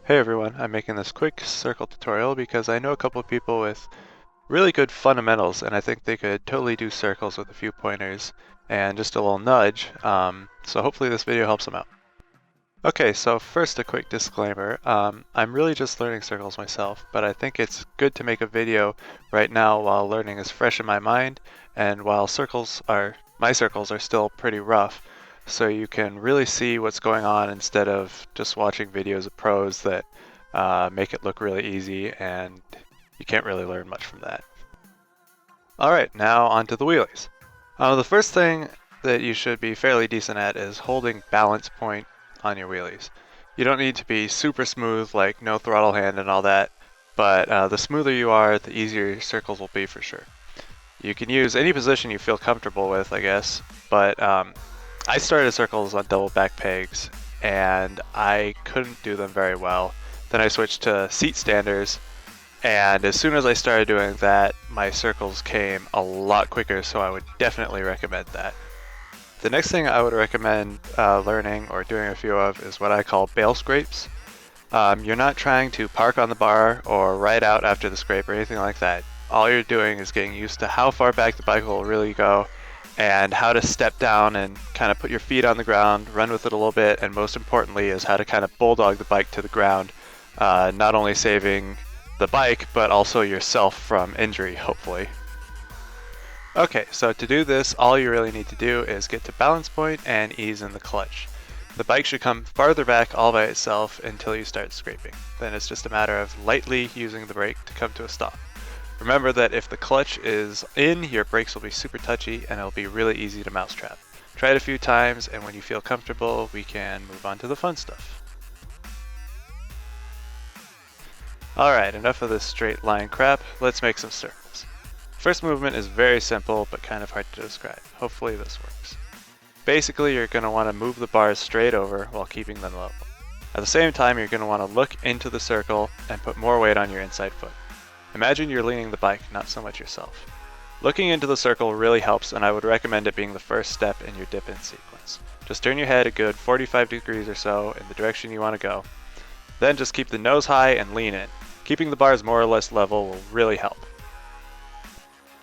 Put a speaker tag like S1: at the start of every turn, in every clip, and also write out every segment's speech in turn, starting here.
S1: Hey everyone, I'm making this quick circle tutorial because I know a couple of people with really good fundamentals and I think they could totally do circles with a few pointers and just a little nudge, so hopefully this video helps them out. Okay, so first a quick disclaimer. I'm really just learning circles myself, but I think it's good to make a video right now while learning is fresh in my mind and while my circles are still pretty rough, so you can really see what's going on instead of just watching videos of pros that make it look really easy and you can't really learn much from that. Alright, now onto the wheelies. The first thing that you should be fairly decent at is holding balance point on your wheelies. You don't need to be super smooth, like no throttle hand and all that, but the smoother you are, the easier your circles will be for sure. You can use any position you feel comfortable with, I guess, but I started circles on double back pegs and I couldn't do them very well. Then I switched to seat standers, and as soon as I started doing that, my circles came a lot quicker, so I would definitely recommend that. The next thing I would recommend learning or doing a few of is what I call bail scrapes. You're not trying to park on the bar or ride out after the scrape or anything like that. All you're doing is getting used to how far back the bike will really go and how to step down and kind of put your feet on the ground, run with it a little bit, and most importantly is how to kind of bulldog the bike to the ground, not only saving the bike but also yourself from injury, hopefully. Okay, so to do this, all you really need to do is get to balance point and ease in the clutch. The bike should come farther back all by itself until you start scraping. Then it's just a matter of lightly using the brake to come to a stop. Remember that if the clutch is in, your brakes will be super touchy and it'll be really easy to mousetrap. Try it a few times, and when you feel comfortable, we can move on to the fun stuff. Alright, enough of this straight line crap, let's make some circles. First movement is very simple but kind of hard to describe. Hopefully this works. Basically, you're going to want to move the bars straight over while keeping them level. At the same time, you're going to want to look into the circle and put more weight on your inside foot. Imagine you're leaning the bike, not so much yourself. Looking into the circle really helps, and I would recommend it being the first step in your dip-in sequence. Just turn your head a good 45 degrees or so in the direction you want to go. Then just keep the nose high and lean in. Keeping the bars more or less level will really help.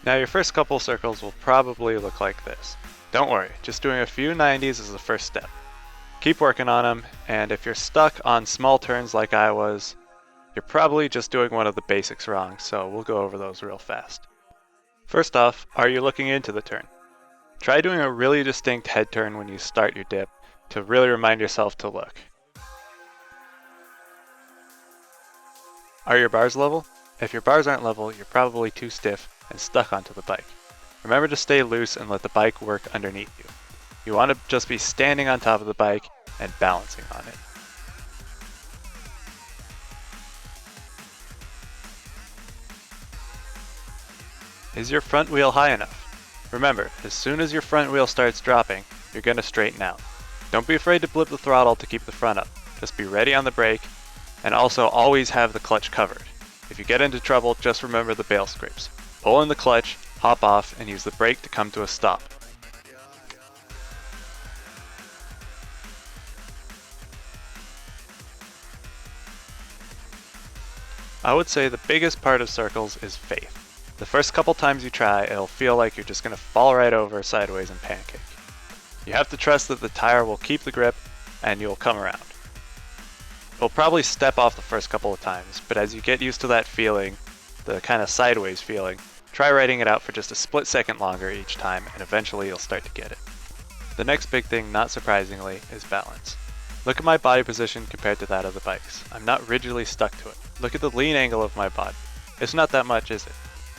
S1: Now your first couple circles will probably look like this. Don't worry, just doing a few 90s is the first step. Keep working on them, and if you're stuck on small turns like I was, you're probably just doing one of the basics wrong, so we'll go over those real fast. First off, are you looking into the turn? Try doing a really distinct head turn when you start your dip to really remind yourself to look. Are your bars level? If your bars aren't level, you're probably too stiff and stuck onto the bike. Remember to stay loose and let the bike work underneath you. You want to just be standing on top of the bike and balancing on it. Is your front wheel high enough? Remember, as soon as your front wheel starts dropping, you're going to straighten out. Don't be afraid to blip the throttle to keep the front up. Just be ready on the brake, and also always have the clutch covered. If you get into trouble, just remember the bail scrapes. Pull in the clutch, hop off, and use the brake to come to a stop. I would say the biggest part of circles is faith. The first couple times you try, it'll feel like you're just going to fall right over sideways and pancake. You have to trust that the tire will keep the grip and you'll come around. You'll probably step off the first couple of times, but as you get used to that feeling, the kind of sideways feeling, try riding it out for just a split second longer each time and eventually you'll start to get it. The next big thing, not surprisingly, is balance. Look at my body position compared to that of the bikes. I'm not rigidly stuck to it. Look at the lean angle of my body. It's not that much, is it?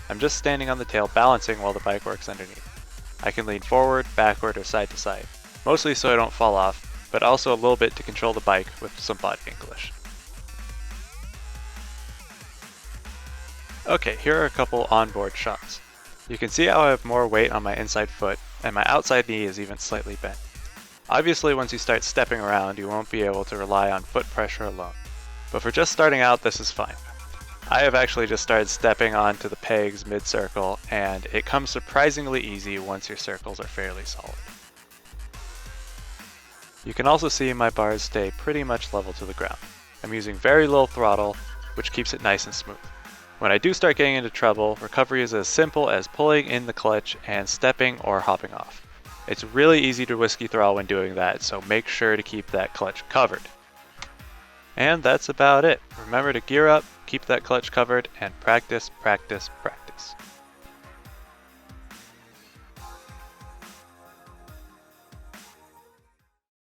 S1: I'm just standing on the tail balancing while the bike works underneath. I can lean forward, backward, or side to side, mostly so I don't fall off, but also a little bit to control the bike with some body English. Okay, here are a couple onboard shots. You can see how I have more weight on my inside foot, and my outside knee is even slightly bent. Obviously, once you start stepping around, you won't be able to rely on foot pressure alone. But for just starting out, this is fine. I have actually just started stepping onto the pegs mid-circle, and it comes surprisingly easy once your circles are fairly solid. You can also see my bars stay pretty much level to the ground. I'm using very low throttle, which keeps it nice and smooth. When I do start getting into trouble, recovery is as simple as pulling in the clutch and stepping or hopping off. It's really easy to whiskey throttle when doing that, so make sure to keep that clutch covered. And that's about it. Remember to gear up, keep that clutch covered, and practice, practice, practice.